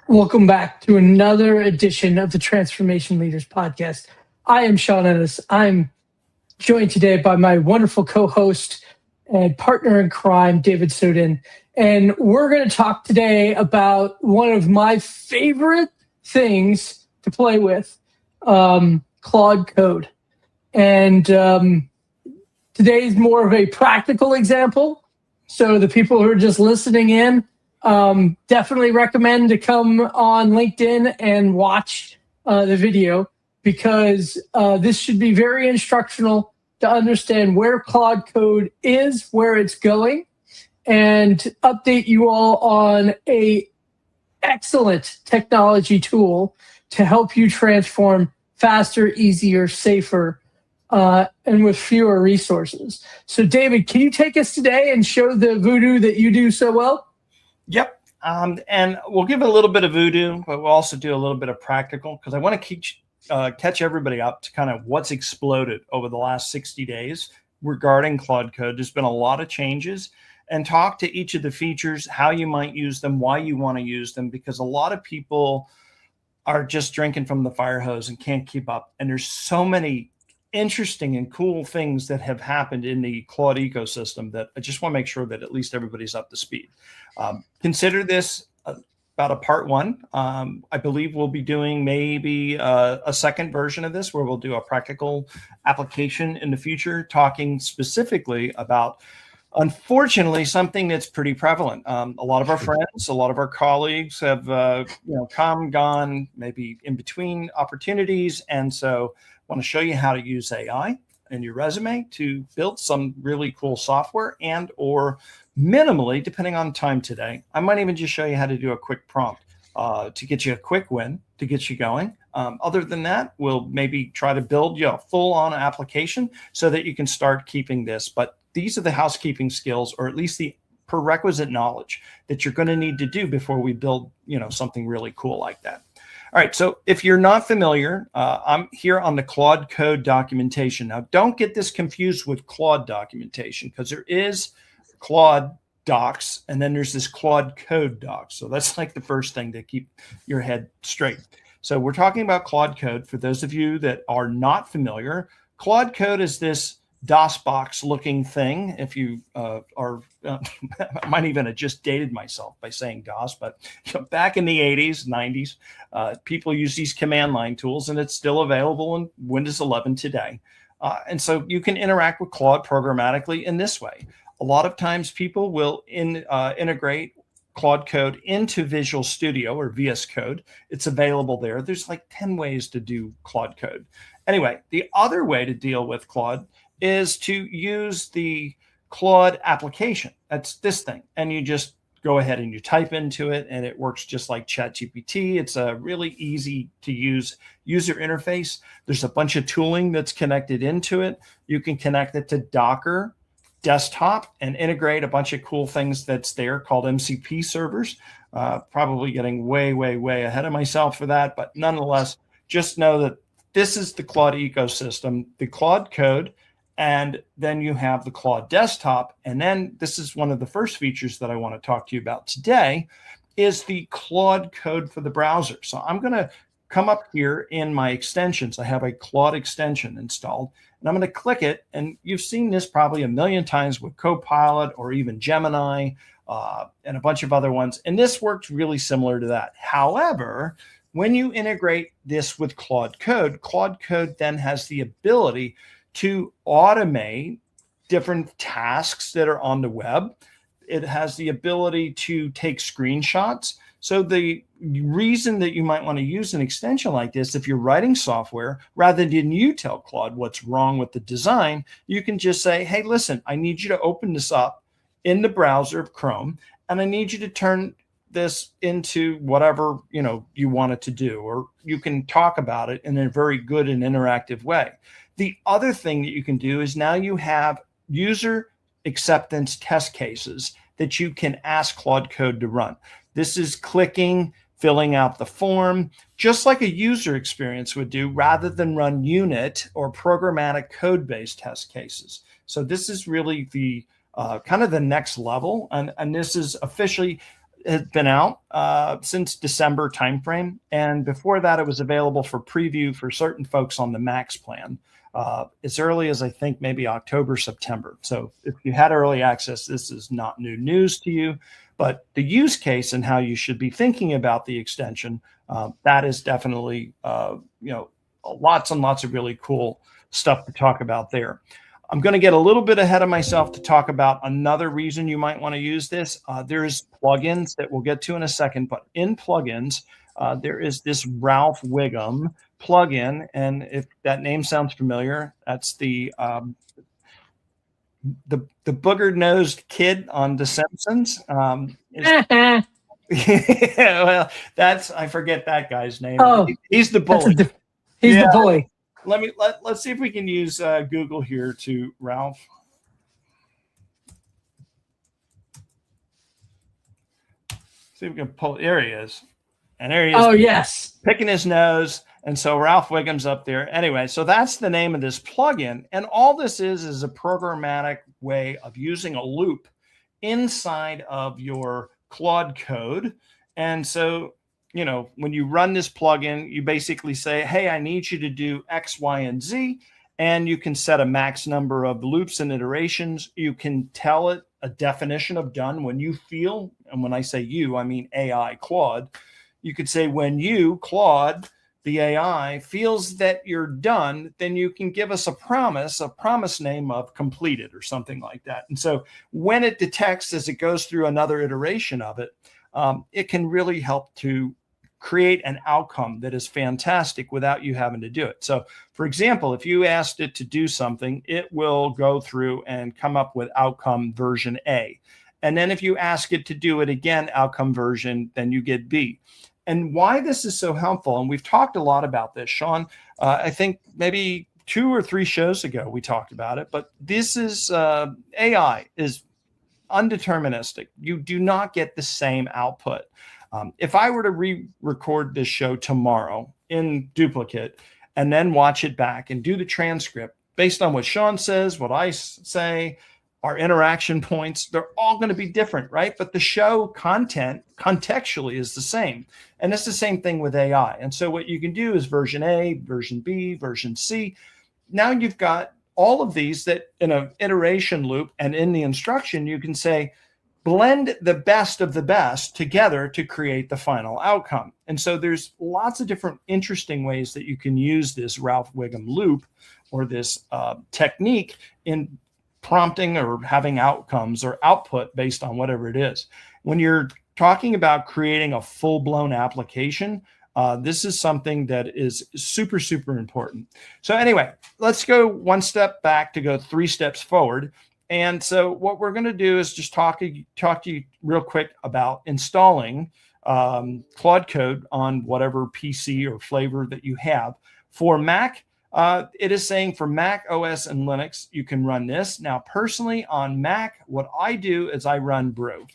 Welcome back to another edition of the Transformation Leaders Podcast. I am Sean Ennis. I'm joined today by my wonderful co-host and partner in crime, David Sudin. And we're going to talk today about one of my favorite things to play with, Claude Code. And today is more of a practical example. So the people who are just listening in, definitely recommend to come on LinkedIn and watch the video, because this should be very instructional to understand where Claude Code is, where it's going, and update you all on a excellent technology tool to help you transform faster, easier, safer, and with fewer resources. So David, can you take us today and show the voodoo that you do so well? Yep. And we'll give a little bit of voodoo, but we'll also do a little bit of practical, because I want to catch everybody up to kind of what's exploded over the last 60 days regarding Claude Code. There's been a lot of changes, and talk to each of the features, how you might use them, why you want to use them, because a lot of people are just drinking from the fire hose and can't keep up. And there's so many interesting and cool things that have happened in the Claude ecosystem that I just want to make sure that at least everybody's up to speed. Consider this about a part one. I believe we'll be doing maybe a second version of this, where we'll do a practical application in the future, talking specifically about, unfortunately, something that's pretty prevalent. A lot of our friends, a lot of our colleagues have come, gone, maybe in between opportunities. And so I want to show you how to use AI in your resume to build some really cool software, and or minimally, depending on time today, I might even just show you how to do a quick prompt to get you a quick win, to get you going. Other than that, we'll maybe try to build you a full-on application so that you can start keeping this. But these are the housekeeping skills, or at least the prerequisite knowledge that you're going to need to do before we build, something really cool like that. All right, so if you're not familiar, I'm here on the Claude Code documentation. Now, don't get this confused with Claude documentation, because there is Claude docs, and then there's this Claude Code docs. So that's like the first thing to keep your head straight. So we're talking about Claude Code. For those of you that are not familiar, Claude Code is this DOS-box looking thing. If you I might even have just dated myself by saying DOS, but back in the 80s, 90s, people use these command line tools, and it's still available in Windows 11 today. And so you can interact with Claude programmatically in this way. A lot of times people will integrate Claude Code into Visual Studio or VS Code. It's available there. There's like 10 ways to do Claude Code. Anyway, the other way to deal with Claude is to use the Claude application. That's this thing. And you just go ahead and you type into it, and it works just like ChatGPT. It's a really easy to use user interface. There's a bunch of tooling that's connected into it. You can connect it to Docker desktop and integrate a bunch of cool things that's there called MCP servers. Probably getting way, way, way ahead of myself for that. But nonetheless, just know that this is the Claude ecosystem, the Claude Code, and then you have the Claude desktop. And then this is one of the first features that I want to talk to you about today, is the Claude Code for the browser. So I'm going to come up here in my extensions. I have a Claude extension installed, and I'm going to click it. And you've seen this probably a million times with Copilot or even Gemini and a bunch of other ones. And this works really similar to that. However, when you integrate this with Claude Code then has the ability to automate different tasks that are on the web. It has the ability to take screenshots. So the reason that you might want to use an extension like this, if you're writing software, rather than you tell Claude what's wrong with the design, you can just say, hey, listen, I need you to open this up in the browser of Chrome, and I need you to turn this into whatever you want it to do, or you can talk about it in a very good and interactive way. The other thing that you can do is now you have user acceptance test cases that you can ask Claude Code to run. This is clicking, filling out the form, just like a user experience would do, rather than run unit or programmatic code-based test cases. So this is really the kind of the next level. And this is officially has been out since December timeframe, and before that, it was available for preview for certain folks on the Max plan as early as I think maybe October, September. So if you had early access, this is not new news to you, but the use case and how you should be thinking about the extension, that is definitely lots and lots of really cool stuff to talk about there. I'm going to get a little bit ahead of myself to talk about another reason you might want to use this. There's plugins that we'll get to in a second, but in plugins, there is this Ralph Wiggum plugin, and if that name sounds familiar, that's the booger-nosed kid on The Simpsons. Yeah, well, I forget that guy's name. Oh, he's the bully. He's the bully. Let's see if we can use Google here to Ralph. See if we can pull. There he is, and there he is. Oh yes, picking his nose. And so Ralph Wiggum's up there. Anyway, so that's the name of this plugin, and all this is a programmatic way of using a loop inside of your Claude Code. And so, when you run this plugin, you basically say, hey, I need you to do X, Y, and Z. And you can set a max number of loops and iterations. You can tell it a definition of done when you feel, and when I say you, I mean AI Claude. You could say when you, Claude, the AI, feels that you're done, then you can give us a promise name of completed or something like that. And so when it detects as it goes through another iteration of it, it can really help to create an outcome that is fantastic without you having to do it. So, for example, if you asked it to do something, it will go through and come up with outcome version A. And then if you ask it to do it again, outcome version, then you get B. And why this is so helpful, and we've talked a lot about this, Sean, I think maybe 2 or 3 shows ago we talked about it, but this is AI is undeterministic. You do not get the same output. If I were to re-record this show tomorrow in duplicate and then watch it back and do the transcript based on what Sean says, what I say, our interaction points, they're all going to be different, right? But the show content contextually is the same. And it's the same thing with AI. And so what you can do is version A, version B, version C. Now you've got all of these that in an iteration loop and in the instruction, you can say, blend the best of the best together to create the final outcome. And so there's lots of different interesting ways that you can use this Ralph Wiggum loop or this technique in prompting or having outcomes or output based on whatever it is. When you're talking about creating a full-blown application, this is something that is super, super important. So anyway, let's go one step back to go 3 steps forward. And so what we're going to do is just talk to you real quick about installing Claude Code on whatever PC or flavor that you have. For Mac, it is saying for Mac OS and Linux, you can run this. Now, personally on Mac, what I do is I run Brew.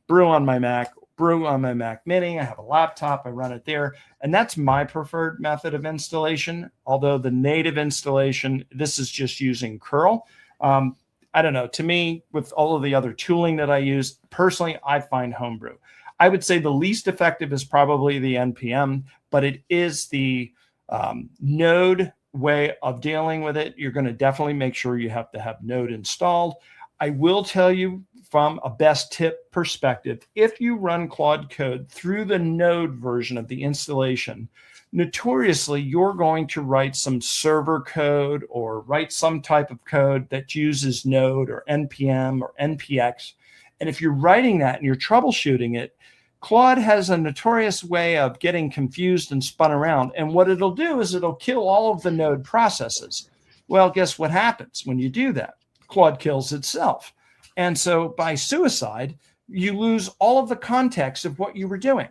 Brew on my Mac, Brew on my Mac Mini. I have a laptop, I run it there. And that's my preferred method of installation. Although the native installation, this is just using curl. I don't know, to me, with all of the other tooling that I use, personally, I find Homebrew. I would say the least effective is probably the NPM, but it is the Node way of dealing with it. You're going to definitely make sure you have to have Node installed. I will tell you from a best tip perspective, if you run Claude Code through the Node version of the installation, notoriously, you're going to write some server code or write some type of code that uses Node or NPM or NPX. And if you're writing that and you're troubleshooting it, Claude has a notorious way of getting confused and spun around. And what it'll do is it'll kill all of the Node processes. Well, guess what happens when you do that? Claude kills itself. And so by suicide, you lose all of the context of what you were doing.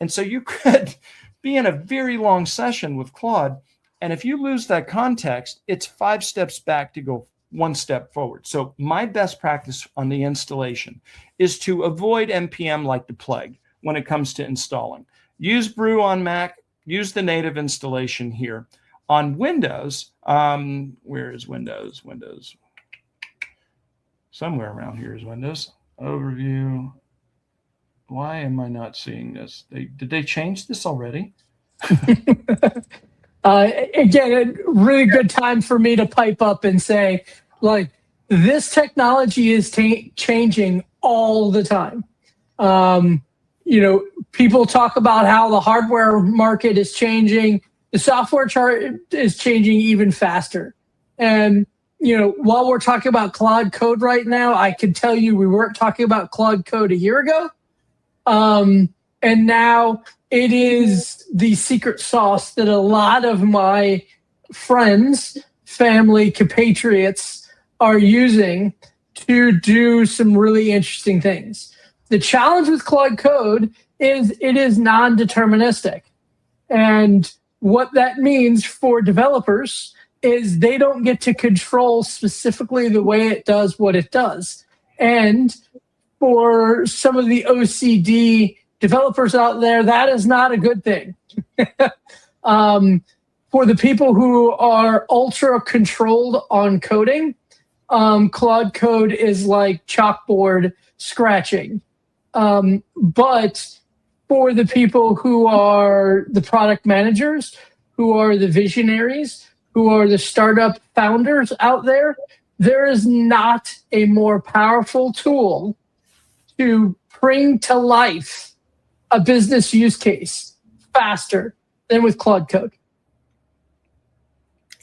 And so you could be in a very long session with Claude. And if you lose that context, it's 5 steps back to go 1 step forward. So my best practice on the installation is to avoid NPM like the plague when it comes to installing. Use Brew on Mac, use the native installation here. On Windows, where is Windows? Windows. Somewhere around here is Windows. Overview. Why am I not seeing this? Did they change this already? Again, a really good time for me to pipe up and say, like, this technology is changing all the time. People talk about how the hardware market is changing. The software chart is changing even faster. And, while we're talking about Claude Code right now, I can tell you we weren't talking about Claude Code a year ago. And now it is the secret sauce that a lot of my friends, family, compatriots are using to do some really interesting things. The challenge with Claude Code is it is non-deterministic. And what that means for developers is they don't get to control specifically the way it does what it does. And for some of the OCD developers out there, that is not a good thing. For the people who are ultra controlled on coding, Claude Code is like chalkboard scratching. But for the people who are the product managers, who are the visionaries, who are the startup founders out there, there is not a more powerful tool to bring to life a business use case faster than with Claude Code.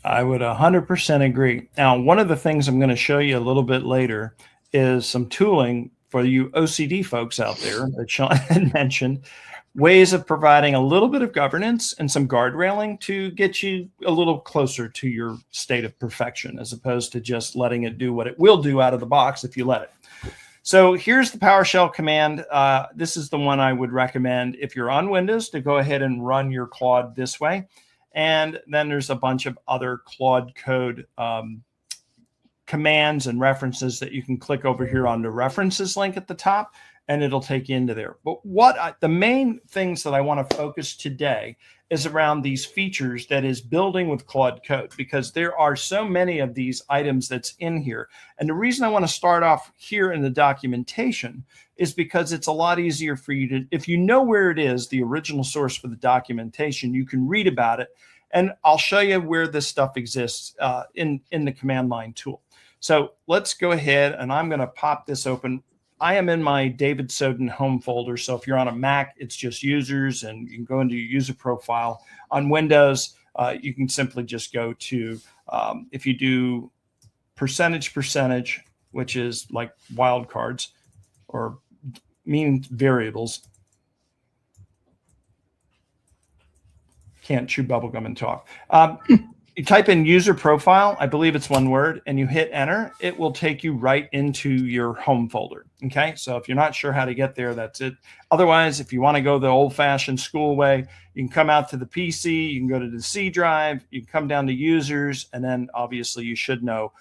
I would 100% agree. Now, one of the things I'm going to show you a little bit later is some tooling for you OCD folks out there that Sean had mentioned, ways of providing a little bit of governance and some guardrailing to get you a little closer to your state of perfection, as opposed to just letting it do what it will do out of the box if you let it. So here's the PowerShell command. This is the one I would recommend if you're on Windows to go ahead and run your Claude this way. And then there's a bunch of other Claude Code commands and references that you can click over here on the references link at the top, and it'll take you into there. But the main things that I want to focus today is around these features that is building with Claude Code, because there are so many of these items that's in here. And the reason I want to start off here in the documentation is because it's a lot easier for you to, if you know where it is, the original source for the documentation, you can read about it. And I'll show you where this stuff exists in the command line tool. So let's go ahead, and I'm going to pop this open. I am in my David Soden home folder. So if you're on a Mac, it's just users, and you can go into your user profile. On Windows, you can simply just go to, if you do percentage, which is like wildcards or mean variables. Can't chew bubblegum and talk. You type in user profile, I believe it's one word, and you hit enter, it will take you right into your home folder. Okay, so if you're not sure how to get there, that's it. Otherwise, if you want to go the old-fashioned school way, you can come out to the PC, you can go to the C drive, you can come down to users, and then obviously you should know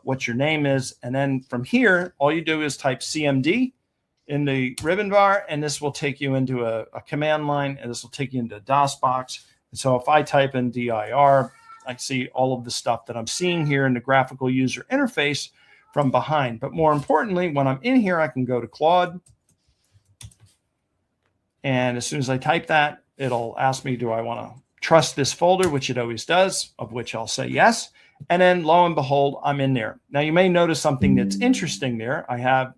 what your name is. And then from here, all you do is type CMD in the ribbon bar, and this will take you into a command line, and this will take you into a DOS box. And so if I type in dir, I see all of the stuff that I'm seeing here in the graphical user interface from behind. But more importantly, when I'm in here, I can go to Claude. And as soon as I type that, it'll ask me, do I want to trust this folder, which it always does, of which I'll say yes. And then lo and behold, I'm in there. Now you may notice something that's interesting there. I have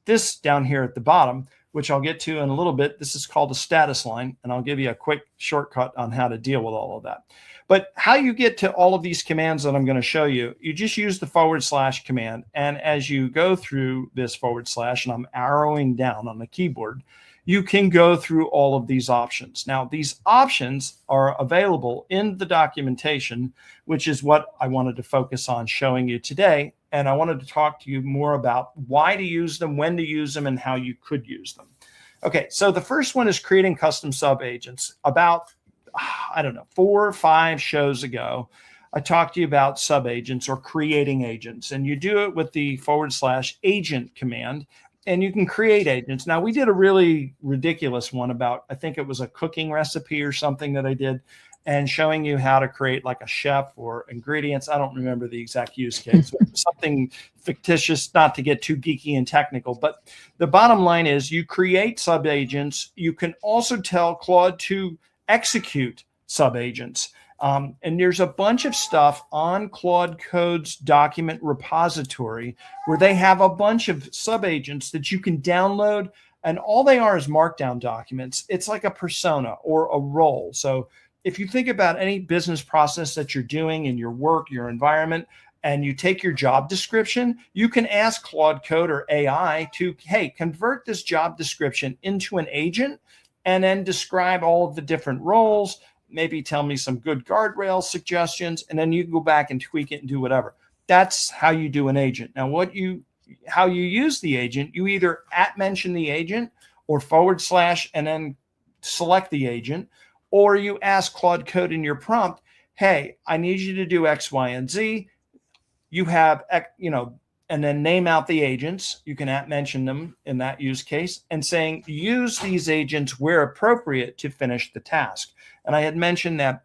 this down here at the bottom, which I'll get to in a little bit. This is called a status line, and I'll give you a quick shortcut on how to deal with all of that. But how you get to all of these commands that I'm going to show you, you just use the / command. And as you go through this / and I'm arrowing down on the keyboard, you can go through all of these options. Now, these options are available in the documentation, which is what I wanted to focus on showing you today. And I wanted to talk to you more about why to use them, when to use them, and how you could use them. Okay, so the first one is creating custom sub-agents. About, I don't know, 4 or 5 shows ago, I talked to you about sub-agents or creating agents. And you do it with the / agent command, and you can create agents. Now, we did a really ridiculous one about, I think it was a cooking recipe or something that I did. and showing you how to create like a chef or ingredients. I don't remember the exact use case, something fictitious, not to get too geeky and technical. But the bottom line is you create subagents. You can also tell Claude to execute subagents. And there's a bunch of stuff on Claude Code's document repository where they have a bunch of subagents that you can download, and all they are is markdown documents. It's like a persona or a role. So if you think about any business process that you're doing in your work, your environment, and you take your job description, you can ask Claude Code or AI to, hey, convert this job description into an agent and then describe all of the different roles, maybe tell me some good guardrail suggestions, and then you can go back and tweak it and do whatever. That's how you do an agent. Now, how you use the agent, you either @mention the agent or / and then select the agent, or you ask Claude Code in your prompt, hey, I need you to do X, Y, and Z. You have, and then name out the agents. You can @mention them in that use case, and saying use these agents where appropriate to finish the task. And I had mentioned that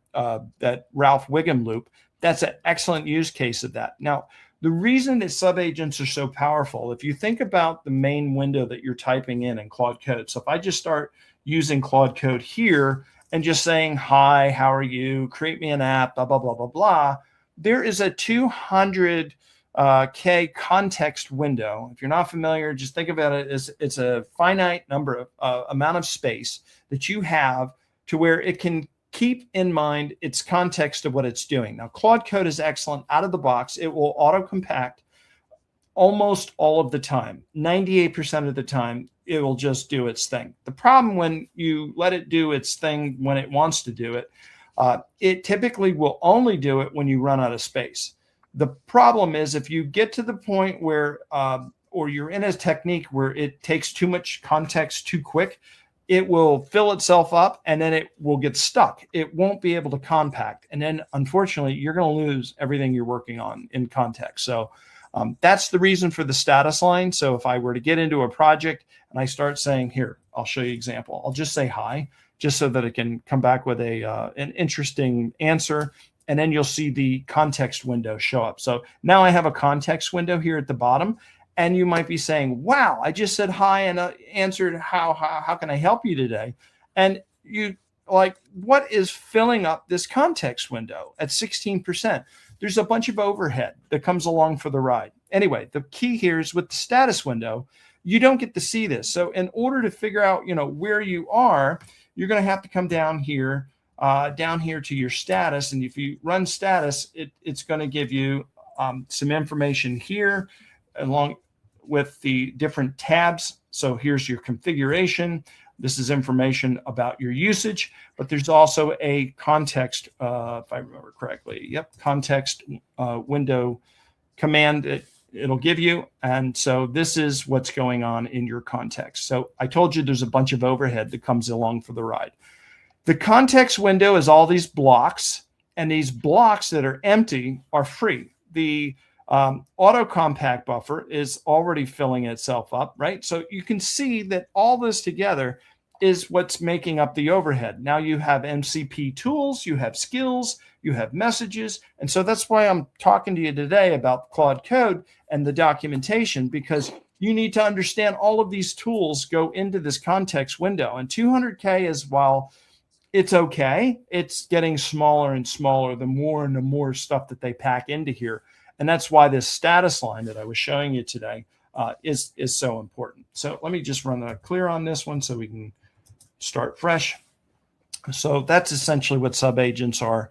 Ralph Wiggum loop. That's an excellent use case of that. Now, the reason that subagents are so powerful, if you think about the main window that you're typing in Claude Code. So if I just start using Claude Code here and just saying, hi, how are you? Create me an app, blah, blah, blah, blah, blah. There is a 200K context window. If you're not familiar, just think about it as it's a finite number of amount of space that you have to where it can keep in mind its context of what it's doing. Now, Claude Code is excellent out of the box. It will auto-compact almost all of the time. 98% of the time, it will just do its thing. The problem when you let it do its thing when it wants to do it, it typically will only do it when you run out of space. The problem is if you get to the point where, or you're in a technique where it takes too much context too quick, it will fill itself up and then it will get stuck. It won't be able to compact. And then unfortunately, you're going to lose everything you're working on in context. So that's the reason for the status line. So if I were to get into a project and I start saying, here, I'll show you an example. I'll just say hi, just so that it can come back with an interesting answer. And then you'll see the context window show up. So now I have a context window here at the bottom. And you might be saying, wow, I just said hi and answered how can I help you today? And you like, what is filling up this context window at 16%? There's a bunch of overhead that comes along for the ride. Anyway, the key here is with the status window, you don't get to see this. So in order to figure out, where you are, you're going to have to come down here to your status. And if you run status, it's going to give you some information here along with the different tabs. So here's your configuration. This is information about your usage, but there's also a context, if I remember correctly. Yep, context window command that it'll give you. And so this is what's going on in your context. So I told you there's a bunch of overhead that comes along for the ride. The context window is all these blocks, and these blocks that are empty are free. The auto compact buffer is already filling itself up, right? So you can see that all this together is what's making up the overhead. Now you have MCP tools, you have skills, you have messages. And so that's why I'm talking to you today about Claude Code and the documentation, because you need to understand all of these tools go into this context window. And 200K is, while it's okay, it's getting smaller and smaller the more and the more stuff that they pack into here. And that's why this status line that I was showing you today is so important. So let me just run a clear on this one so we can start fresh. So that's essentially what subagents are,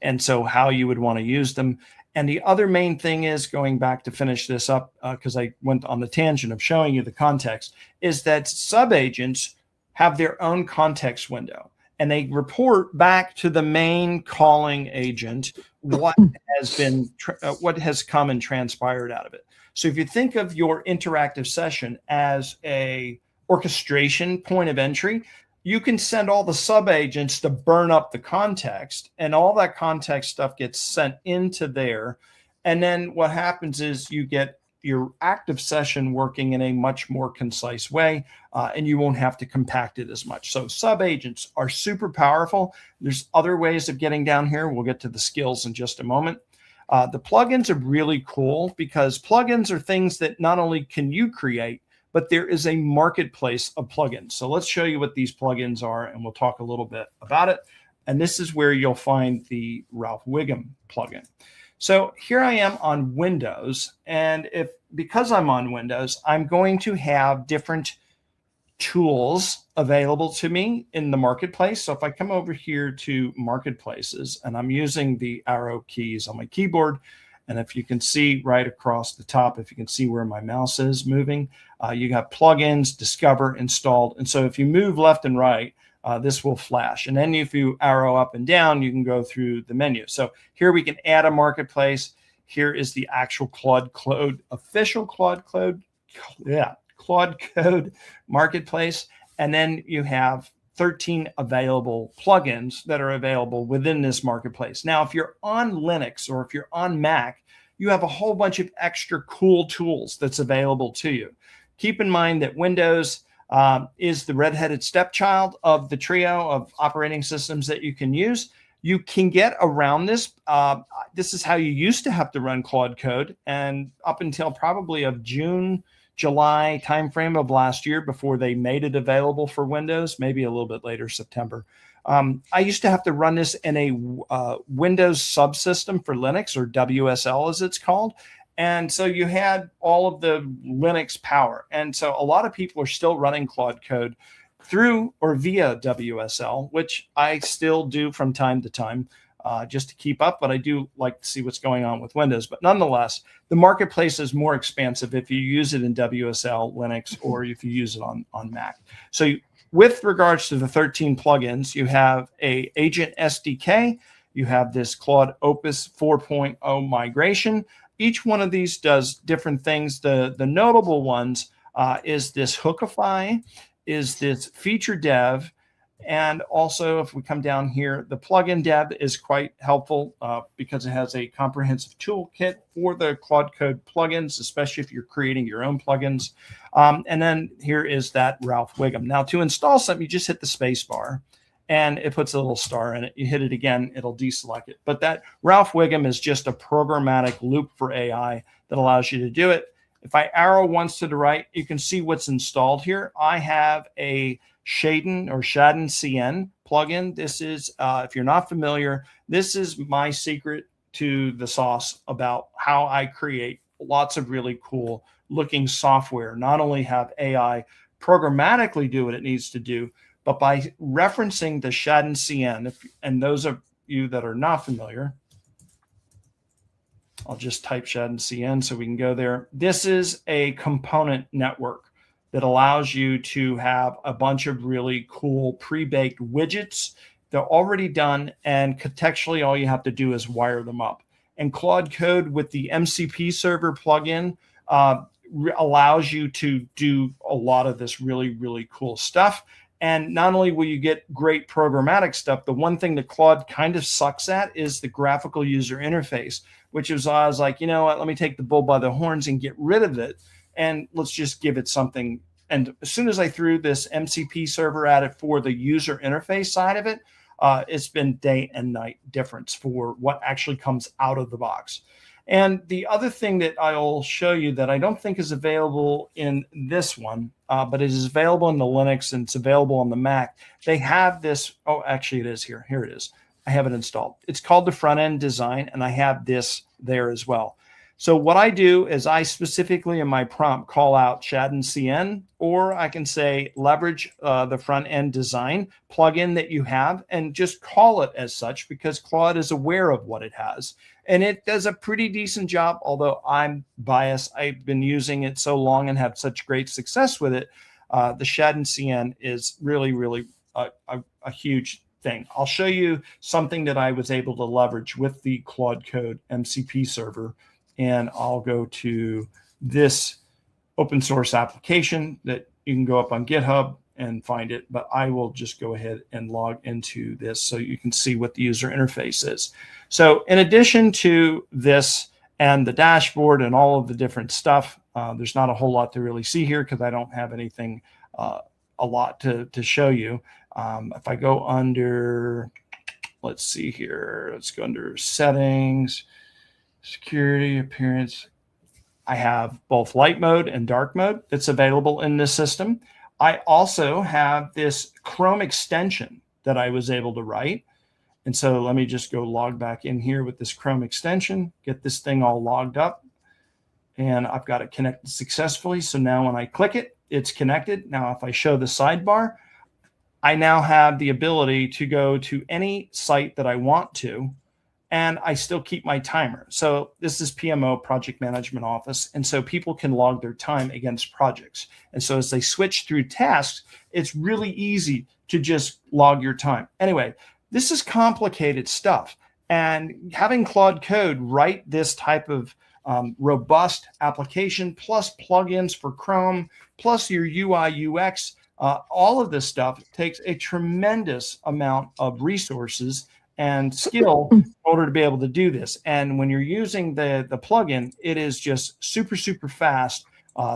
and so how you would want to use them. And the other main thing is, going back to finish this up, because I went on the tangent of showing you the context, is that subagents have their own context window. And they report back to the main calling agent what has come and transpired out of it. So if you think of your interactive session as a orchestration point of entry, you can send all the subagents to burn up the context, and all that context stuff gets sent into there. And then what happens is you get your active session working in a much more concise way, and you won't have to compact it as much. So sub-agents are super powerful. There's other ways of getting down here. We'll get to the skills in just a moment. The plugins are really cool because plugins are things that not only can you create, but there is a marketplace of plugins. So let's show you what these plugins are, and we'll talk a little bit about it. And this is where you'll find the Ralph Wiggum plugin. So here I am on Windows, and because I'm on Windows, I'm going to have different tools available to me in the marketplace. So if I come over here to marketplaces, and I'm using the arrow keys on my keyboard, and if you can see right across the top, if you can see where my mouse is moving, you got plugins, discover, installed. And so if you move left and right, this will flash. And then if you arrow up and down, you can go through the menu. So here we can add a marketplace. Here is the actual Claude Code, official Claude Code. Yeah, Claude Code marketplace. And then you have 13 available plugins that are available within this marketplace. Now, if you're on Linux or if you're on Mac, you have a whole bunch of extra cool tools that's available to you. Keep in mind that Windows is the redheaded stepchild of the trio of operating systems that you can use. You can get around this. This is how you used to have to run Claude Code, and up until probably of June, July timeframe of last year, before they made it available for Windows, maybe a little bit later, September. I used to have to run this in a Windows subsystem for Linux, or WSL as it's called. And so you had all of the Linux power. And so a lot of people are still running Claude Code through or via WSL, which I still do from time to time just to keep up. But I do like to see what's going on with Windows. But nonetheless, the marketplace is more expansive if you use it in WSL, Linux, or if you use it on Mac. So with regards to the 13 plugins, you have a Agent SDK. You have this Claude Opus 4.0 migration. Each one of these does different things. The notable ones is this Hookify, is this feature dev, and also if we come down here, the plugin dev is quite helpful because it has a comprehensive toolkit for the Claude Code plugins, especially if you're creating your own plugins. And then here is that Ralph Wiggum. Now to install something, you just hit the space bar, and it puts a little star in it. You hit it again, it'll deselect it. But that Ralph Wiggum is just a programmatic loop for AI that allows you to do it. If I arrow once to the right, you can see what's installed here. I have a Shaden CN plugin. This is, if you're not familiar, this is my secret to the sauce about how I create lots of really cool looking software. Not only have AI programmatically do what it needs to do, but by referencing the Shaden CN, and those of you that are not familiar, I'll just type Shaden CN so we can go there. This is a component network that allows you to have a bunch of really cool pre-baked widgets. They're already done, and contextually, all you have to do is wire them up. And Claude Code with the MCP server plugin allows you to do a lot of this really, really cool stuff. And not only will you get great programmatic stuff, the one thing that Claude kind of sucks at is the graphical user interface, which is I was like, you know what, let me take the bull by the horns and get rid of it. And let's just give it something. And as soon as I threw this MCP server at it for the user interface side of it, it's been day and night difference for what actually comes out of the box. And the other thing that I'll show you that I don't think is available in this one, but it is available in the Linux and it's available on the Mac. They have this. Oh, actually it is here. Here it is. I have it installed. It's called the front end design, and I have this there as well. So what I do is I specifically in my prompt call out Shaden CN, or I can say leverage the front end design plugin that you have and just call it as such, because Claude is aware of what it has. And it does a pretty decent job, although I'm biased. I've been using it so long and have such great success with it. The Shaden CN is really, really a huge thing. I'll show you something that I was able to leverage with the Claude Code MCP server. And I'll go to this open source application that you can go up on GitHub and find it, but I will just go ahead and log into this so you can see what the user interface is. So in addition to this and the dashboard and all of the different stuff. There's not a whole lot to really see here because I don't have anything a lot to show you. If I go under, let's see here, let's go under settings, security, appearance. I have both light mode and dark mode that's available in this system. I also have this Chrome extension that I was able to write. And so let me just go log back in here with this Chrome extension, get this thing all logged up, and I've got it connected successfully. So now when I click it, it's connected. Now, if I show the sidebar, I now have the ability to go to any site that I want to, and I still keep my timer. So this is PMO, Project Management Office. And so people can log their time against projects. And so as they switch through tasks, it's really easy to just log your time. Anyway, this is complicated stuff. And having Claude Code write this type of robust application, plus plugins for Chrome, plus your UI, UX, all of this stuff takes a tremendous amount of resources and skill in order to be able to do this. And when you're using the plugin, it is just super, super fast.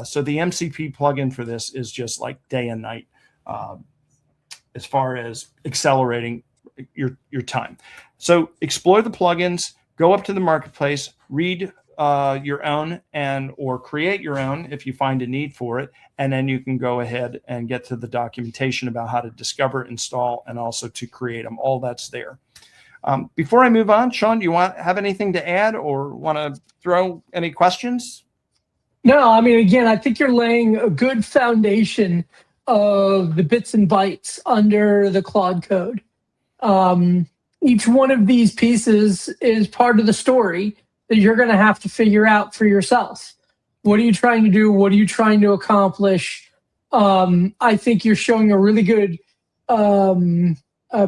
So the MCP plugin for this is just like day and night as far as accelerating your time. So explore the plugins, go up to the marketplace, read your own or create your own if you find a need for it. And then you can go ahead and get to the documentation about how to discover, install, and also to create them. All that's there. Before I move on, Sean, do you have anything to add or want to throw any questions? No, I mean, again, I think you're laying a good foundation of the bits and bytes under the Claude Code. Each one of these pieces is part of the story that you're going to have to figure out for yourself. What are you trying to do? What are you trying to accomplish? I think you're showing a really good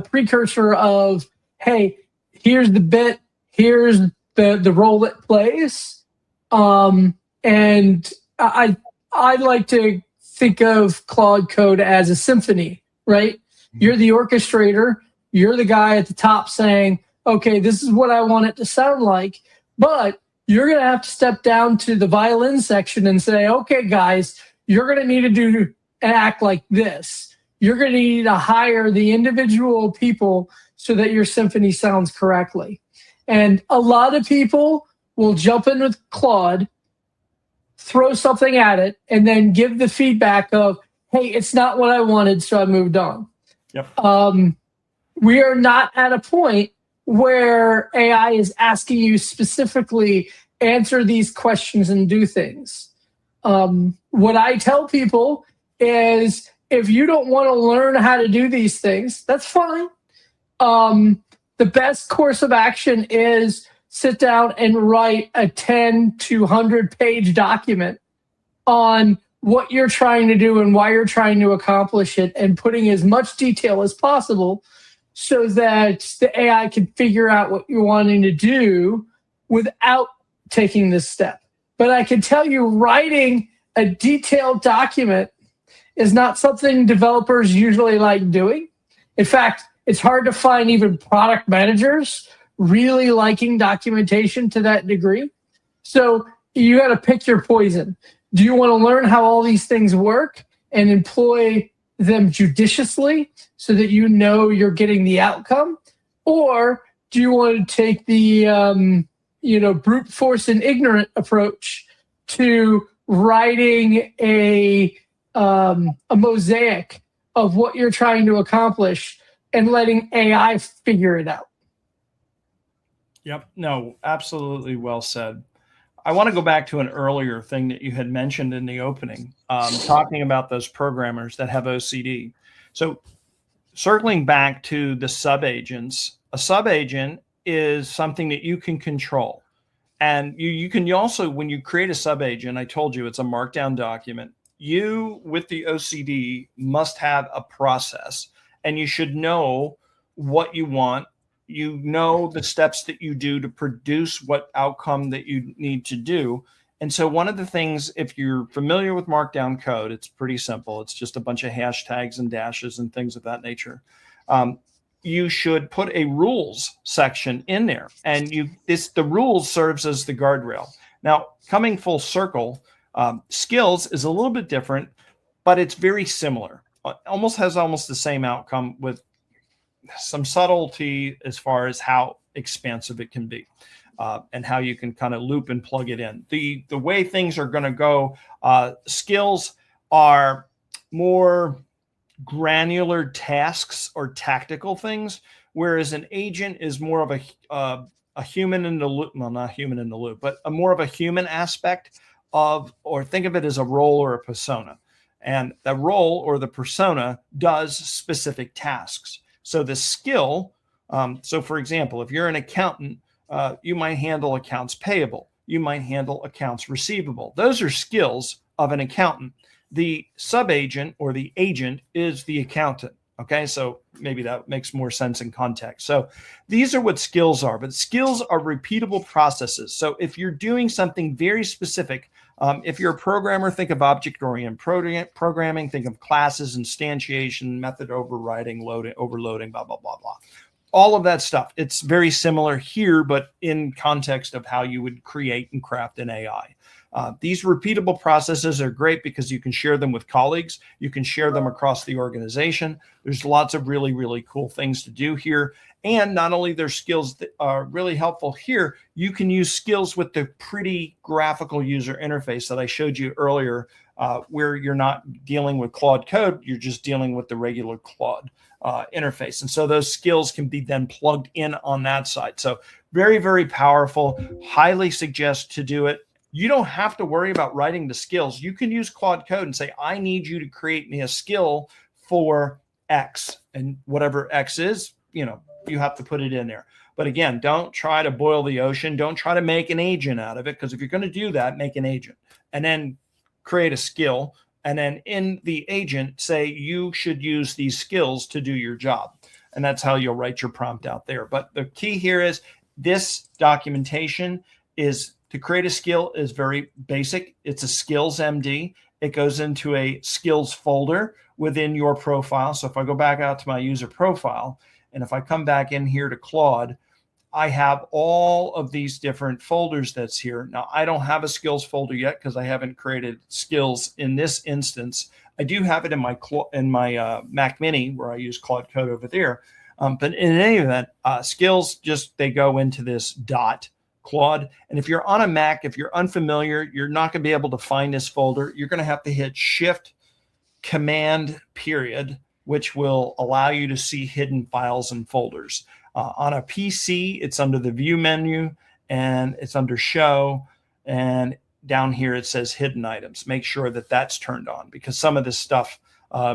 precursor of, hey, here's the bit, here's the role it plays. And I like to think of Claude Code as a symphony, right? You're the orchestrator. You're the guy at the top saying, okay, this is what I want it to sound like. But you're going to have to step down to the violin section and say, okay, guys, you're going to need to act like this. You're going to need to hire the individual people so that your symphony sounds correctly. And a lot of people will jump in with Claude, throw something at it, and then give the feedback of, hey, it's not what I wanted, so I moved on. Yep. We are not at a point where AI is asking you specifically answer these questions and do things. What I tell people is if you don't want to learn how to do these things, that's fine. The best course of action is sit down and write a 10 to 100 page document on what you're trying to do and why you're trying to accomplish it, and putting as much detail as possible so that the AI can figure out what you're wanting to do without taking this step. But I can tell you, writing a detailed document is not something developers usually like doing. In fact, it's hard to find even product managers really liking documentation to that degree. So you got to pick your poison. Do you want to learn how all these things work and employ them judiciously so that you know you're getting the outcome? Or do you want to take the brute force and ignorant approach to writing a mosaic of what you're trying to accomplish and letting AI figure it out? Yep. No, absolutely well said. I want to go back to an earlier thing that you had mentioned in the opening, talking about those programmers that have OCD. So circling back to the subagents, a subagent is something that you can control. And you can also, when you create a subagent, I told you it's a markdown document. You, with the OCD, must have a process, and you should know what you want. You know the steps that you do to produce what outcome that you need to do. And so one of the things, if you're familiar with Markdown code, it's pretty simple. It's just a bunch of hashtags and dashes and things of that nature. you should put a rules section in there, and the rules serves as the guardrail. Now, coming full circle, skills is a little bit different, but it's very similar. Has almost the same outcome with some subtlety as far as how expansive it can be, and how you can kind of loop and plug it in. The way things are going to go, skills are more granular tasks or tactical things, whereas an agent is more of a human in the loop. Well, not human in the loop, but more of a human aspect of, or think of it as a role or a persona. And the role or the persona does specific tasks. So the skill, so for example, if you're an accountant, you might handle accounts payable. You might handle accounts receivable. Those are skills of an accountant. The subagent or the agent is the accountant. Okay, so maybe that makes more sense in context. So these are what skills are, but skills are repeatable processes. So if you're doing something very specific, if you're a programmer, think of object-oriented programming, think of classes, instantiation, method overriding, loading, overloading, blah, blah, blah, blah. All of that stuff. It's very similar here, but in context of how you would create and craft an AI. These repeatable processes are great because you can share them with colleagues. You can share them across the organization. There's lots of really, really cool things to do here. And not only there's skills that are really helpful here, you can use skills with the pretty graphical user interface that I showed you earlier, where you're not dealing with Claude Code, you're just dealing with the regular Claude interface. And so those skills can be then plugged in on that side. So very, very powerful. Highly suggest to do it. You don't have to worry about writing the skills. You can use Claude Code and say, I need you to create me a skill for X, and whatever X is, you have to put it in there. But again, don't try to boil the ocean. Don't try to make an agent out of it, because if you're going to do that, make an agent and then create a skill. And then in the agent, say you should use these skills to do your job. And that's how you'll write your prompt out there. But the key here is this documentation is to create a skill is very basic. It's a skills MD. It goes into a skills folder within your profile. So if I go back out to my user profile, and if I come back in here to Claude, I have all of these different folders that's here. Now, I don't have a skills folder yet because I haven't created skills in this instance. I do have it in my Mac Mini, where I use Claude Code over there. But in any event, skills, they go into this dot Claude. And if you're on a Mac, if you're unfamiliar, you're not going to be able to find this folder. You're going to have to hit Shift Command period, which will allow you to see hidden files and folders. On a PC, it's under the View menu, and it's under Show, and down here it says Hidden Items. Make sure that that's turned on, because some of this stuff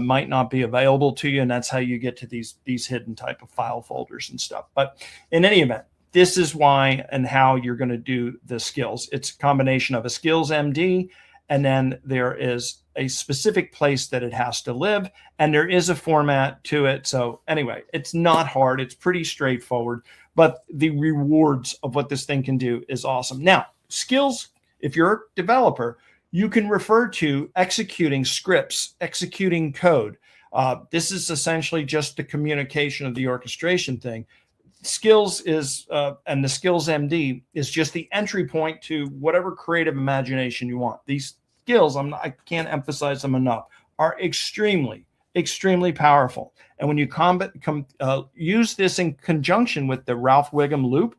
might not be available to you, and that's how you get to these hidden type of file folders and stuff. But in any event, this is why and how you're going to do the skills. It's a combination of a skills MD, and then there is a specific place that it has to live, and there is a format to it. So anyway, it's not hard. It's pretty straightforward, but the rewards of what this thing can do is awesome. Now, skills, if you're a developer, you can refer to executing scripts, executing code. This is essentially just the communication of the orchestration thing. Skills is, and the skills MD is just the entry point to whatever creative imagination you want. These skills, I can't emphasize them enough, are extremely, extremely powerful. And when you use this in conjunction with the Ralph Wiggum loop,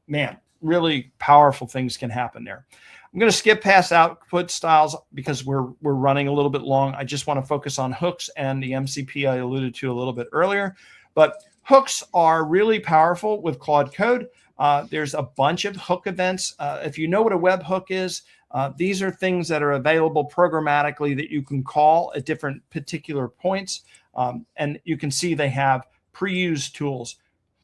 man, really powerful things can happen there. I'm going to skip past output styles because we're running a little bit long. I just want to focus on hooks and the MCP I alluded to a little bit earlier. But hooks are really powerful with Claude Code. There's a bunch of hook events. If you know what a webhook is, these are things that are available programmatically that you can call at different particular points. And you can see they have pre-used tools.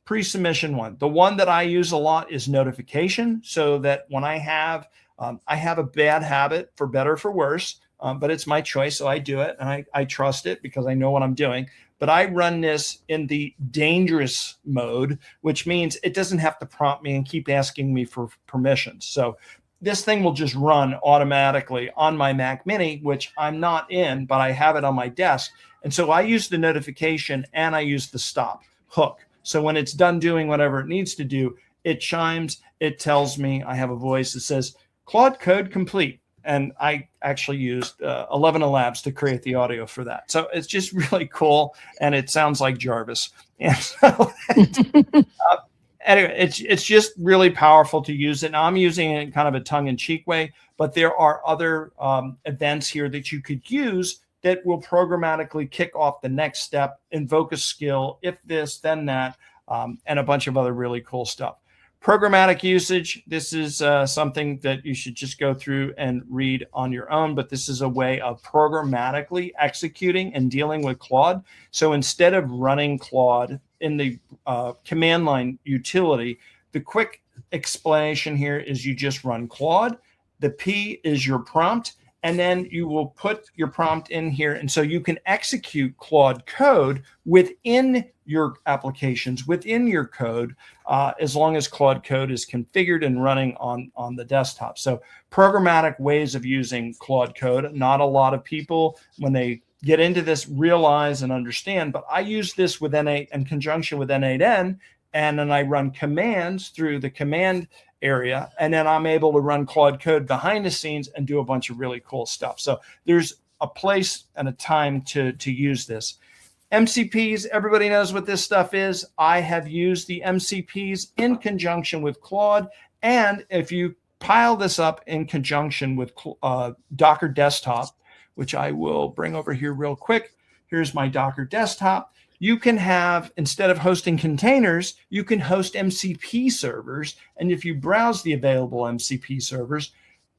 Pre-submission one. The one that I use a lot is notification, so that when I have a bad habit, for better or for worse, but it's my choice, so I do it, and I trust it because I know what I'm doing. But I run this in the dangerous mode, which means it doesn't have to prompt me and keep asking me for permissions. So this thing will just run automatically on my Mac Mini, which I'm not in, but I have it on my desk. And so I use the notification and I use the stop. hook. So when it's done doing whatever it needs to do, it chimes, it tells me, I have a voice that says, Claude Code complete. And I actually used 11 Labs to create the audio for that. So it's just really cool. And it sounds like Jarvis. And so anyway, it's just really powerful to use it. Now, I'm using it in kind of a tongue-in-cheek way, but there are other events here that you could use that will programmatically kick off the next step, invoke a skill, if this, then that, and a bunch of other really cool stuff. Programmatic usage, this is something that you should just go through and read on your own, but this is a way of programmatically executing and dealing with Claude. So instead of running Claude in the command line utility, the quick explanation here is you just run Claude. The P is your prompt, and then you will put your prompt in here. And so you can execute Claude Code within your applications, within your code, as long as Claude Code is configured and running on the desktop. So programmatic ways of using Claude Code. Not a lot of people, when they get into this, realize and understand, but I use this with N8 in conjunction with N8N, and then I run commands through the command area, and then I'm able to run Claude Code behind the scenes and do a bunch of really cool stuff. So there's a place and a time to use this. MCPs, everybody knows what this stuff is. I have used the MCPs in conjunction with Claude, and if you pile this up in conjunction with Docker Desktop, which I will bring over here real quick. Here's my Docker Desktop. You can have, instead of hosting containers, you can host MCP servers. And if you browse the available MCP servers,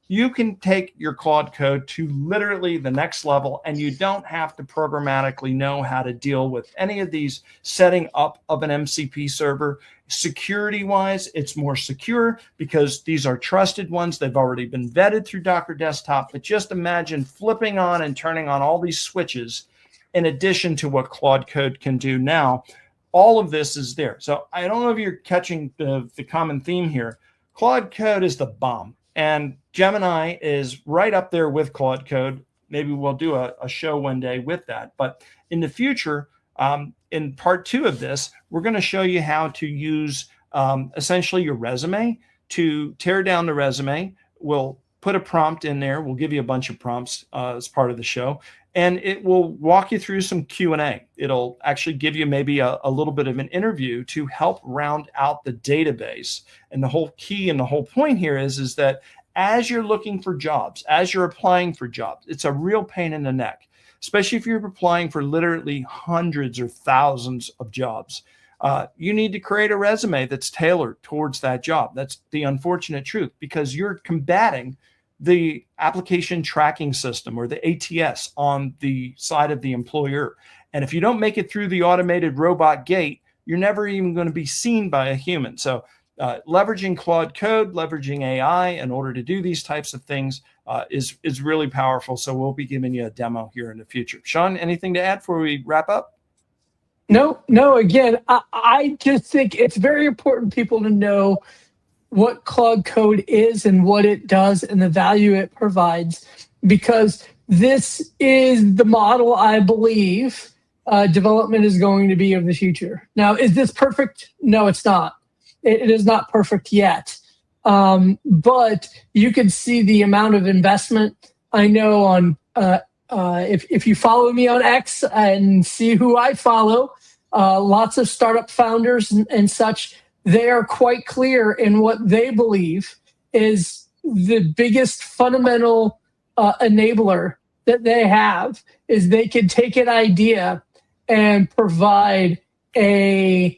you can take your Claude Code to literally the next level, and you don't have to programmatically know how to deal with any of these setting up of an MCP server. Security-wise, it's more secure because these are trusted ones. They've already been vetted through Docker Desktop. But just imagine flipping on and turning on all these switches in addition to what Claude Code can do now. All of this is there. So I don't know if you're catching the common theme here. Claude Code is the bomb. And Gemini is right up there with Claude Code. Maybe we'll do a show one day with that. But in the future, in part 2 of this, we're going to show you how to use essentially your resume to tear down the resume. We'll put a prompt in there. We'll give you a bunch of prompts as part of the show. And it will walk you through some Q&A. It'll actually give you maybe a little bit of an interview to help round out the database. And the whole key and the whole point here is that as you're looking for jobs, as you're applying for jobs, it's a real pain in the neck, especially if you're applying for literally hundreds or thousands of jobs. You need to create a resume that's tailored towards that job. That's the unfortunate truth, because you're combating the application tracking system, or the ATS, on the side of the employer. And if you don't make it through the automated robot gate, you're never even going to be seen by a human. So leveraging Claude Code, leveraging AI in order to do these types of things is really powerful. So we'll be giving you a demo here in the future. Sean, anything to add before we wrap up? No. Again, I just think it's very important people to know what Claude Code is and what it does and the value it provides, because this is the model I believe development is going to be of the future. Now, is this perfect? No, it's not. It is not perfect yet. But you can see the amount of investment. I know on if you follow me on X and see who I follow, lots of startup founders and such, they are quite clear in what they believe is the biggest fundamental enabler that they have is they can take an idea and provide a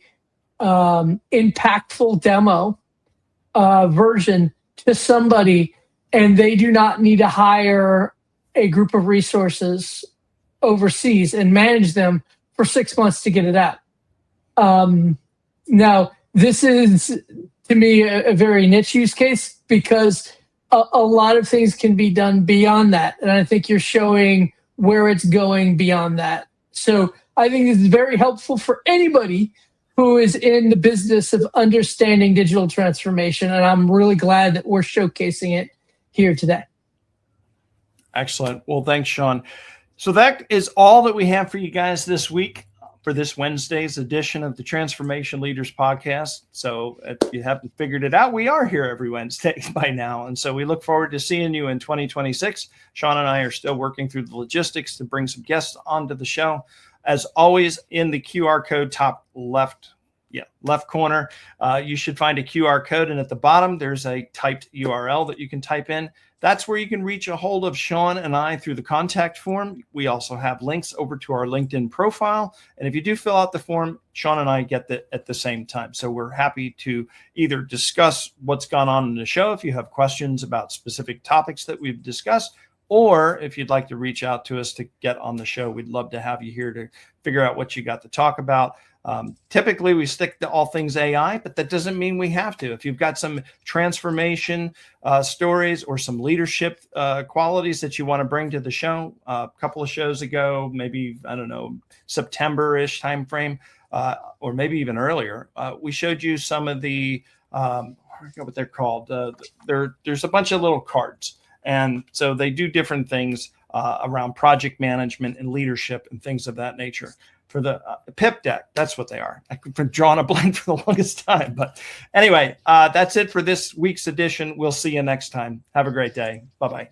impactful demo version to somebody, and they do not need to hire a group of resources overseas and manage them for 6 months to get it out. Now, this is, to me, a very niche use case, because a lot of things can be done beyond that. And I think you're showing where it's going beyond that. So I think this is very helpful for anybody who is in the business of understanding digital transformation. And I'm really glad that we're showcasing it here today. Excellent. Well, thanks, Sean. So that is all that we have for you guys this week. for this Wednesday's edition of the Transformation Leaders Podcast. So if you haven't figured it out, we are here every Wednesday by now. And so we look forward to seeing you in 2026. Sean and I are still working through the logistics to bring some guests onto the show. As always, in the QR code top left corner, you should find a QR code. And at the bottom, there's a typed URL that you can type in. That's where you can reach a hold of Sean and I through the contact form. We also have links over to our LinkedIn profile. And if you do fill out the form, Sean and I get that at the same time. So we're happy to either discuss what's gone on in the show if you have questions about specific topics that we've discussed, or if you'd like to reach out to us to get on the show. We'd love to have you here to figure out what you got to talk about. Typically, we stick to all things AI, but that doesn't mean we have to. If you've got some transformation stories or some leadership qualities that you want to bring to the show, a couple of shows ago, maybe, I don't know, September-ish timeframe, or maybe even earlier, we showed you some of the, I forget what they're called. There's a bunch of little cards. And so they do different things around project management and leadership and things of that nature. For the PIP deck, that's what they are. I've been drawing a blank for the longest time. But anyway, that's it for this week's edition. We'll see you next time. Have a great day. Bye-bye.